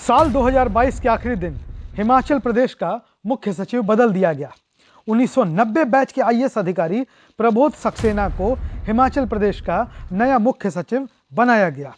साल 2022 के आखिरी दिन हिमाचल प्रदेश का मुख्य सचिव बदल दिया गया। 1990 बैच के आईएएस अधिकारी प्रबोध सक्सेना को हिमाचल प्रदेश का नया मुख्य सचिव बनाया गया।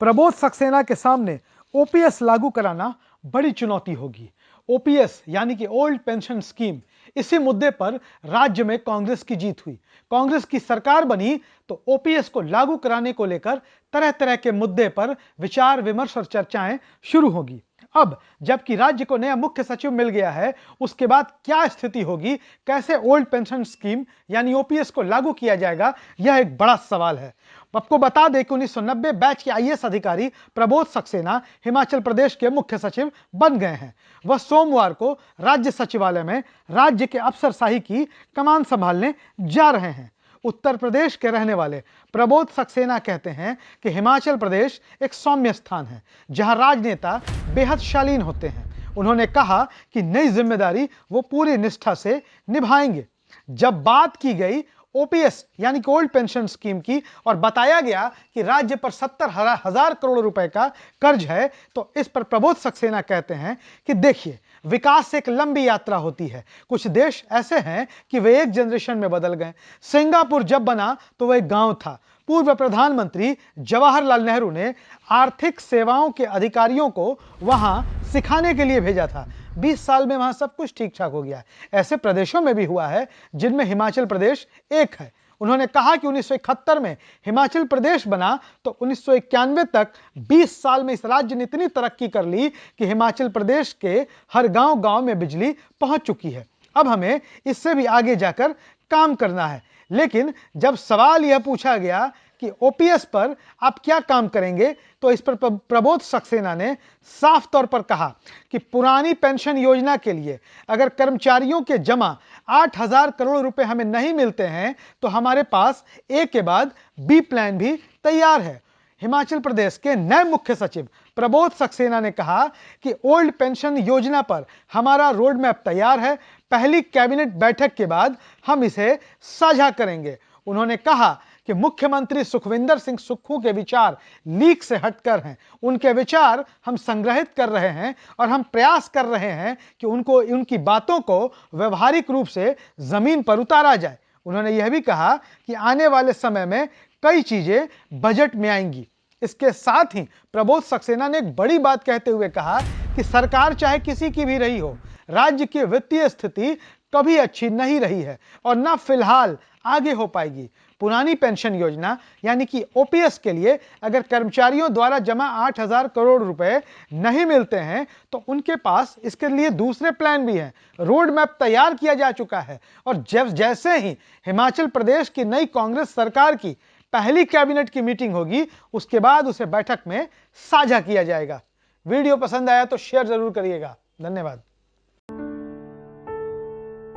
प्रबोध सक्सेना के सामने ओपीएस लागू कराना बड़ी चुनौती होगी। ओपीएस यानी कि ओल्ड पेंशन स्कीम, इसी मुद्दे पर राज्य में कांग्रेस की जीत हुई। कांग्रेस की सरकार बनी तो ओपीएस को लागू कराने को लेकर तरह तरह के मुद्दे पर विचार विमर्श और चर्चाएं शुरू होगी। अब जबकि राज्य को नया मुख्य सचिव मिल गया है, उसके बाद क्या स्थिति होगी, कैसे ओल्ड पेंशन स्कीम यानी ओपीएस को लागू किया जाएगा, यह एक बड़ा सवाल है। आपको बता दें कि 1990 बैच के आईएएस अधिकारी प्रबोध सक्सेना हिमाचल प्रदेश के मुख्य सचिव बन गए हैं। वह सोमवार को राज्य सचिवालय में राज्य के अफसरशाही की कमान संभालने जा रहे हैं। उत्तर प्रदेश के रहने वाले प्रबोध सक्सेना कहते हैं कि हिमाचल प्रदेश एक सौम्य स्थान है जहां राजनेता बेहद शालीन होते हैं। उन्होंने कहा कि नई जिम्मेदारी वो पूरी निष्ठा से निभाएंगे। जब बात की गई ओपीएस यानी कि ओल्ड पेंशन स्कीम की और बताया गया कि राज्य पर 70,000 करोड़ रुपए का कर्ज है, तो इस पर प्रबोध सक्सेना कहते हैं कि देखिए, विकास एक लंबी यात्रा होती है। कुछ देश ऐसे हैं कि वे एक जनरेशन में बदल गए। सिंगापुर जब बना तो वह एक गांव था। पूर्व प्रधानमंत्री जवाहरलाल नेहरू ने आर्थिक सेवाओं के अधिकारियों को वहां सिखाने के लिए भेजा था। 20 साल में वहां सब कुछ ठीक ठाक हो गया। ऐसे प्रदेशों में भी हुआ है जिनमें हिमाचल प्रदेश एक है। उन्होंने कहा कि 1971 में हिमाचल प्रदेश बना तो 1991 तक 20 साल में इस राज्य ने इतनी तरक्की कर ली कि हिमाचल प्रदेश के हर गांव-गांव में बिजली पहुंच चुकी है। अब हमें इससे भी आगे जाकर काम करना है। लेकिन जब सवाल यह पूछा गया कि ओपीएस पर आप क्या काम करेंगे, तो इस पर प्रबोध सक्सेना ने साफ तौर पर कहा कि पुरानी पेंशन योजना के लिए अगर कर्मचारियों के जमा 8,000 करोड़ रुपए हमें नहीं मिलते हैं, तो हमारे पास ए के बाद बी प्लान भी तैयार है। हिमाचल प्रदेश के नए मुख्य सचिव प्रबोध सक्सेना ने कहा कि ओल्ड पेंशन योजना पर हमारा रोड मैप तैयार है। पहली कैबिनेट बैठक के बाद हम इसे साझा करेंगे। उन्होंने कहा कि मुख्यमंत्री सुखविंदर सिंह सुक्खू के विचार लीक से हटकर हैं। उनके विचार हम संग्रहित कर रहे हैं और हम प्रयास कर रहे हैं कि उनकी बातों को व्यवहारिक रूप से जमीन पर उतारा जाए। उन्होंने यह भी कहा कि आने वाले समय में कई चीजें बजट में आएंगी। इसके साथ ही प्रबोध सक्सेना ने एक बड़ी बात कहते हुए कहा कि सरकार चाहे किसी की भी रही हो, राज्य की वित्तीय स्थिति कभी अच्छी नहीं रही है और न फिलहाल आगे हो पाएगी। पुरानी पेंशन योजना यानी कि ओपीएस के लिए अगर कर्मचारियों द्वारा जमा 8,000 करोड़ रुपए नहीं मिलते हैं, तो उनके पास इसके लिए दूसरे प्लान भी हैं। रोड मैप तैयार किया जा चुका है और जैसे ही हिमाचल प्रदेश की नई कांग्रेस सरकार की पहली कैबिनेट की मीटिंग होगी, उसके बाद उसे बैठक में साझा किया जाएगा। वीडियो पसंद आया तो शेयर जरूर करिएगा। धन्यवाद।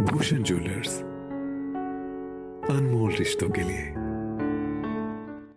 भूषण ज्वेलर्स, अनमोल रिश्तों के लिए।